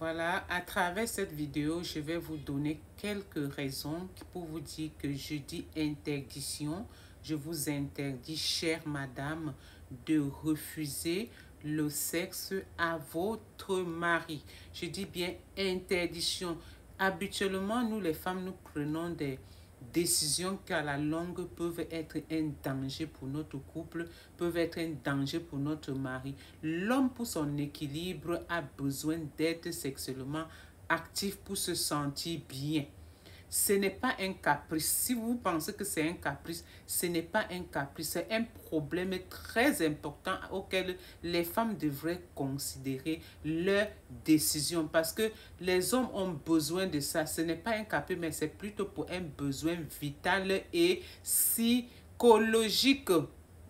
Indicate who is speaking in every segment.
Speaker 1: Voilà, à travers cette vidéo, je vais vous donner quelques raisons pour vous dire que je dis interdiction. Je vous interdis, chère madame, de refuser le sexe à votre mari. Je dis bien interdiction. Habituellement, nous les femmes, nous prenons des décisions qui à la longue peuvent être un danger pour notre couple, peuvent être un danger pour notre mari. L'homme, pour son équilibre, a besoin d'être sexuellement actif pour se sentir bien. Ce n'est pas un caprice. Si vous pensez que c'est un caprice, ce n'est pas un caprice. C'est un problème très important auquel les femmes devraient considérer leur décision. Parce que les hommes ont besoin de ça. Ce n'est pas un caprice, mais c'est plutôt pour un besoin vital et psychologique.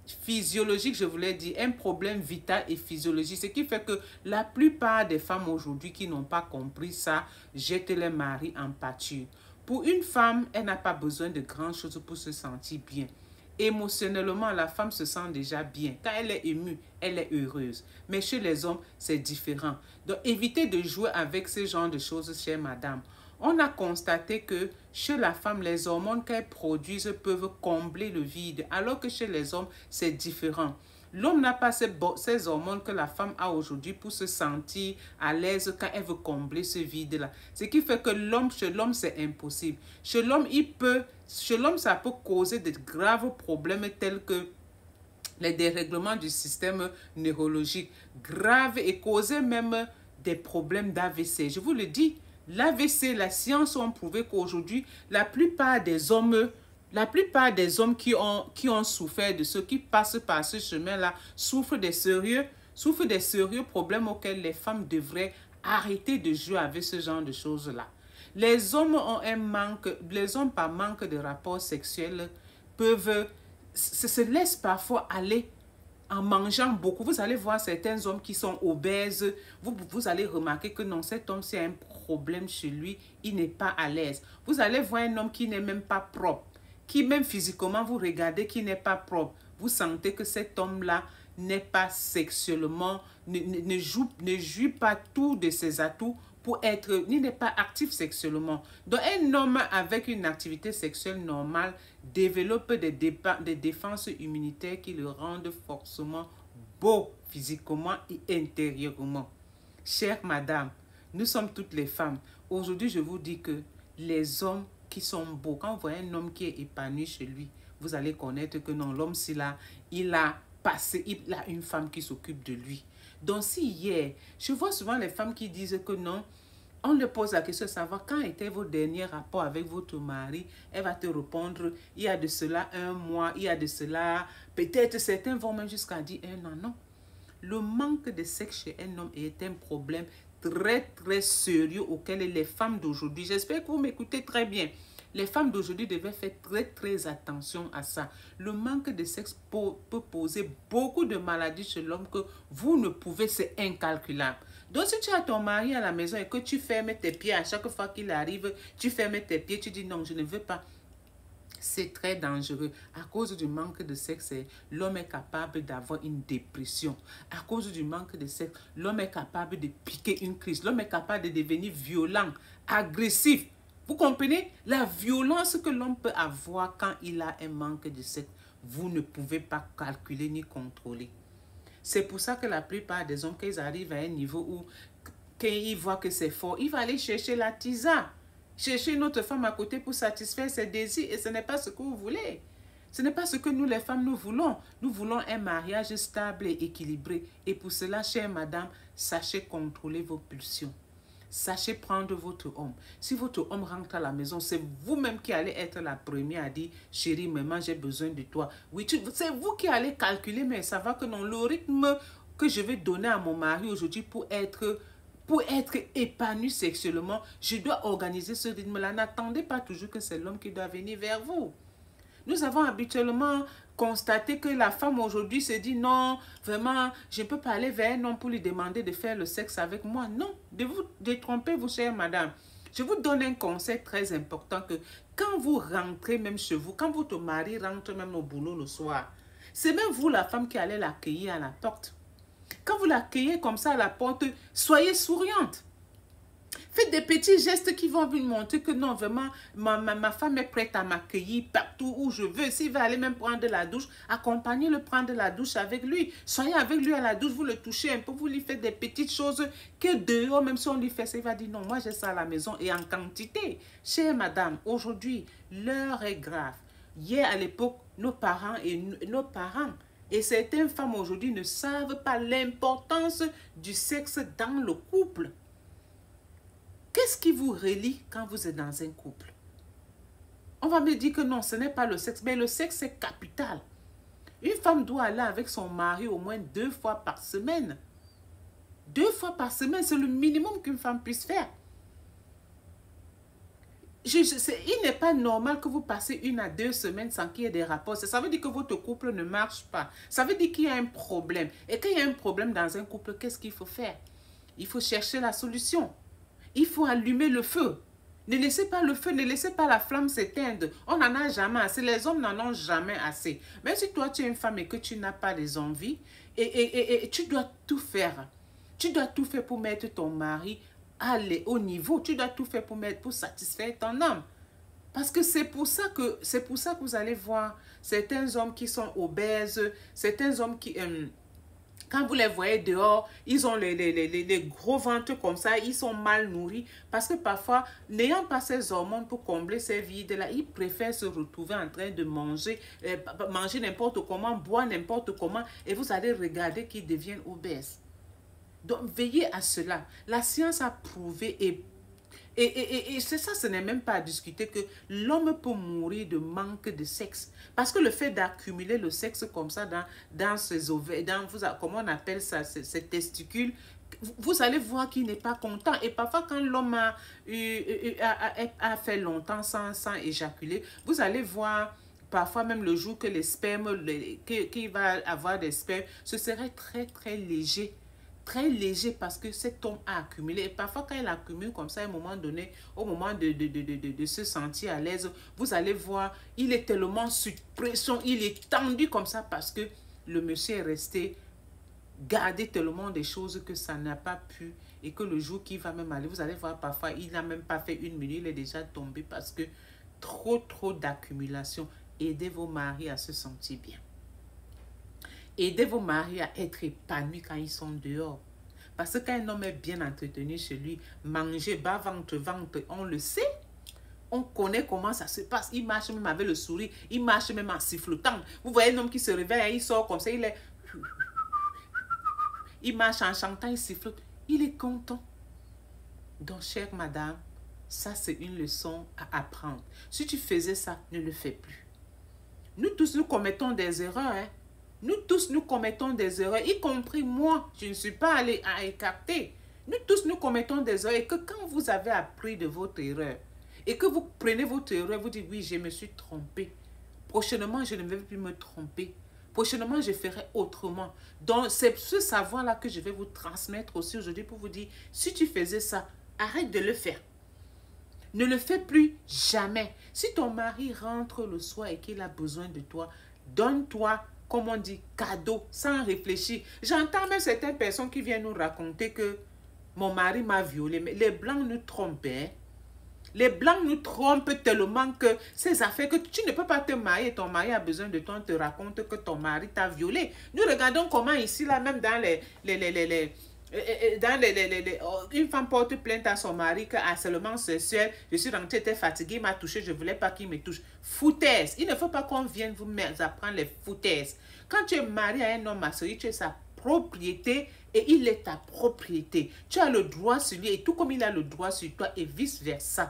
Speaker 1: Physiologique, je voulais dire, un problème vital et physiologique. Ce qui fait que la plupart des femmes aujourd'hui qui n'ont pas compris ça, jettent les maris en pâture. Pour une femme, elle n'a pas besoin de grand chose pour se sentir bien. Émotionnellement, la femme se sent déjà bien. Quand elle est émue, elle est heureuse. Mais chez les hommes, c'est différent. Donc, évitez de jouer avec ce genre de choses, chère madame. On a constaté que chez la femme, les hormones qu'elle produisent peuvent combler le vide, alors que chez les hommes, c'est différent. L'homme n'a pas ces hormones que la femme a aujourd'hui pour se sentir à l'aise quand elle veut combler ce vide-là. Ce qui fait que chez l'homme, c'est impossible. Chez l'homme, ça peut causer de graves problèmes tels que les dérèglements du système neurologique graves et causer même des problèmes d'AVC. Je vous le dis, l'AVC, la science a prouvé qu'aujourd'hui, la plupart des hommes qui ont souffert de ce, qui passent par ce chemin-là, souffrent des sérieux problèmes auxquels les femmes devraient arrêter de jouer avec ce genre de choses-là. Les hommes par manque de rapports sexuels, se laissent parfois aller en mangeant beaucoup. Vous allez voir certains hommes qui sont obèses. Vous allez remarquer que non, cet homme, c'est un problème chez lui. Il n'est pas à l'aise. Vous allez voir un homme qui n'est même pas propre, qui même physiquement, vous regardez, qui n'est pas propre. Vous sentez que cet homme-là n'est pas sexuellement, ne jouit pas tout de ses atouts pour être, il n'est pas actif sexuellement. Donc, un homme avec une activité sexuelle normale développe des défenses immunitaires qui le rendent forcément beau physiquement et intérieurement. Chère madame, nous sommes toutes les femmes. Aujourd'hui, je vous dis que les hommes qui sont beaux, quand vous voyez un homme qui est épanoui chez lui, vous allez connaître que non, l'homme, il a une femme qui s'occupe de lui. Donc, si hier, je vois souvent les femmes qui disent que non, on leur pose la question de savoir quand était vos derniers rapports avec votre mari, elle va te répondre, il y a de cela 1 mois, il y a de cela, peut-être certains vont même jusqu'à dire 1 an. Non. Le manque de sexe chez un homme est un problème très, très sérieux auquel les femmes d'aujourd'hui, j'espère que vous m'écoutez très bien, les femmes d'aujourd'hui devaient faire très, très attention à ça. Le manque de sexe peut poser beaucoup de maladies chez l'homme que vous ne pouvez, c'est incalculable. Donc, si tu as ton mari à la maison et que tu fermes tes pieds à chaque fois qu'il arrive, tu fermes tes pieds, tu dis non, je ne veux pas. C'est très dangereux. À cause du manque de sexe, l'homme est capable d'avoir une dépression. À cause du manque de sexe, l'homme est capable de piquer une crise. L'homme est capable de devenir violent, agressif. Vous comprenez? La violence que l'homme peut avoir quand il a un manque de sexe, vous ne pouvez pas calculer ni contrôler. C'est pour ça que la plupart des hommes, quand ils arrivent à un niveau où, quand ils voient que c'est fort, ils vont aller chercher la tisane, chercher une autre femme à côté pour satisfaire ses désirs. Et ce n'est pas ce que vous voulez. Ce n'est pas ce que nous, les femmes, nous voulons. Nous voulons un mariage stable et équilibré. Et pour cela, chère madame, sachez contrôler vos pulsions. Sachez prendre votre homme. Si votre homme rentre à la maison, c'est vous-même qui allez être la première à dire « Chérie, maman, j'ai besoin de toi. » Oui, c'est vous qui allez calculer, mais ça va que non, le rythme que je vais donner à mon mari aujourd'hui pour être épanoui sexuellement, je dois organiser ce rythme-là. N'attendez pas toujours que c'est l'homme qui doit venir vers vous. Nous avons habituellement constaté que la femme aujourd'hui se dit non, vraiment, je ne peux pas aller vers un homme pour lui demander de faire le sexe avec moi. Non, de vous détromper, vous, chère madame. Je vous donne un conseil très important que quand vous rentrez même chez vous, quand votre mari rentre même au boulot le soir, c'est même vous la femme qui allez l'accueillir à la porte. Quand vous l'accueillez comme ça à la porte, soyez souriante. Faites des petits gestes qui vont lui montrer que non, vraiment, ma femme est prête à m'accueillir partout où je veux. S'il va aller même prendre la douche, accompagnez-le prendre la douche avec lui. Soyez avec lui à la douche, vous le touchez un peu, vous lui faites des petites choses que dehors, même si on lui fait ça, il va dire non, moi j'ai ça à la maison et en quantité. Chère madame, aujourd'hui, l'heure est grave. Hier, à l'époque, nos parents et certaines femmes aujourd'hui ne savent pas l'importance du sexe dans le couple. Qu'est-ce qui vous relie quand vous êtes dans un couple? On va me dire que non, ce n'est pas le sexe, mais le sexe est capital. Une femme doit aller avec son mari au moins 2 fois par semaine. 2 fois par semaine, c'est le minimum qu'une femme puisse faire. Il n'est pas normal que vous passez 1 à 2 semaines sans qu'il y ait des rapports. Ça veut dire que votre couple ne marche pas. Ça veut dire qu'il y a un problème. Et quand il y a un problème dans un couple, qu'est-ce qu'il faut faire? Il faut chercher la solution. Il faut allumer le feu. Ne laissez pas le feu, ne laissez pas la flamme s'éteindre. On n'en a jamais assez. Les hommes n'en ont jamais assez. Même si toi, tu es une femme et que tu n'as pas les envies, et tu dois tout faire. Tu dois tout faire pour mettre ton mari au niveau. Tu dois tout faire pour satisfaire ton homme. Parce que c'est pour ça que vous allez voir certains hommes qui sont obèses, certains hommes qui... quand vous les voyez dehors, ils ont les gros ventres comme ça, ils sont mal nourris. Parce que parfois, n'ayant pas ces hormones pour combler ces vides-là, ils préfèrent se retrouver en train de manger n'importe comment, boire n'importe comment. Et vous allez regarder qu'ils deviennent obèses. Donc, veillez à cela. La science a prouvé et c'est ça, ce n'est même pas à discuter que l'homme peut mourir de manque de sexe. Parce que le fait d'accumuler le sexe comme ça dans ses ovaires, comment on appelle ça, ses testicules, vous allez voir qu'il n'est pas content. Et parfois, quand l'homme a fait longtemps sans éjaculer, vous allez voir parfois même le jour que les spermes, qu'il va avoir des spermes, ce serait très très léger. Très léger parce que cet homme a accumulé. Et parfois, quand il accumule comme ça, à un moment donné, au moment de se sentir à l'aise, vous allez voir, il est tellement sous pression, il est tendu comme ça parce que le monsieur est resté garder tellement des choses que ça n'a pas pu. Et que le jour qu'il va même aller, vous allez voir parfois, il n'a même pas fait 1 minute, il est déjà tombé parce que trop d'accumulation. Aidez vos maris à se sentir bien. Aidez vos maris à être épanouis quand ils sont dehors. Parce que quand un homme est bien entretenu chez lui, manger, bas, ventre, on le sait. On connaît comment ça se passe. Il marche même avec le sourire. Il marche même en sifflotant. Vous voyez un homme qui se réveille, il sort comme ça, il marche en chantant, il sifflote. Il est content. Donc, chère madame, ça c'est une leçon à apprendre. Si tu faisais ça, ne le fais plus. Nous tous, nous commettons des erreurs, hein. Nous tous, nous commettons des erreurs, y compris moi. Je ne suis pas allée à écarter. Nous tous, nous commettons des erreurs et que quand vous avez appris de votre erreur et que vous prenez votre erreur, vous dites oui, je me suis trompée. Prochainement, je ne vais plus me tromper. Prochainement, je ferai autrement. Donc, c'est ce savoir-là que je vais vous transmettre aussi aujourd'hui pour vous dire, si tu faisais ça, arrête de le faire. Ne le fais plus jamais. Si ton mari rentre le soir et qu'il a besoin de toi, donne-toi, comme on dit, cadeau, sans réfléchir. J'entends même certaines personnes qui viennent nous raconter que mon mari m'a violée. Mais les Blancs nous trompent. Hein? Les Blancs nous trompent tellement que ces affaires que tu ne peux pas te marier, ton mari a besoin de toi, on te raconte que ton mari t'a violé. Nous regardons comment ici, là, même dans une femme porte plainte à son mari que harcèlement sexuel, je suis rentrée, j'étais fatiguée, il m'a touché, je ne voulais pas qu'il me touche. Foutaise. Il ne faut pas qu'on vienne vous apprendre les foutaises. Quand tu es marié à un homme marié, tu es sa propriété et il est ta propriété. Tu as le droit sur lui et tout comme il a le droit sur toi et vice versa.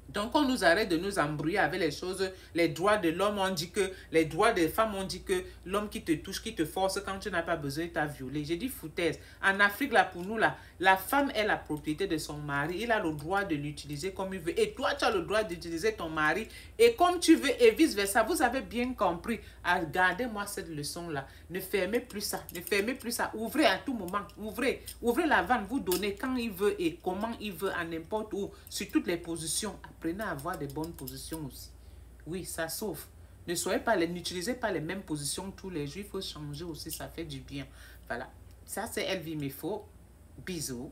Speaker 1: Donc, on nous arrête de nous embrouiller avec les choses, les droits de l'homme, on dit que, les droits des femmes, on dit que l'homme qui te touche, qui te force quand tu n'as pas besoin, t'a violé. J'ai dit foutaise. En Afrique, là, pour nous, là, la femme est la propriété de son mari. Il a le droit de l'utiliser comme il veut. Et toi, tu as le droit d'utiliser ton mari et comme tu veux et vice versa. Vous avez bien compris. Regardez-moi cette leçon-là. Ne fermez plus ça. Ne fermez plus ça. Ouvrez à tout moment. Ouvrez. Ouvrez la vanne. Vous donnez quand il veut et comment il veut, à n'importe où, sur toutes les positions. Apprenez à avoir des bonnes positions aussi. Oui, ça sauve. N'utilisez pas les mêmes positions tous les jours. Il faut changer aussi, ça fait du bien. Voilà. Ça, c'est Elvie Mefo. Bisous.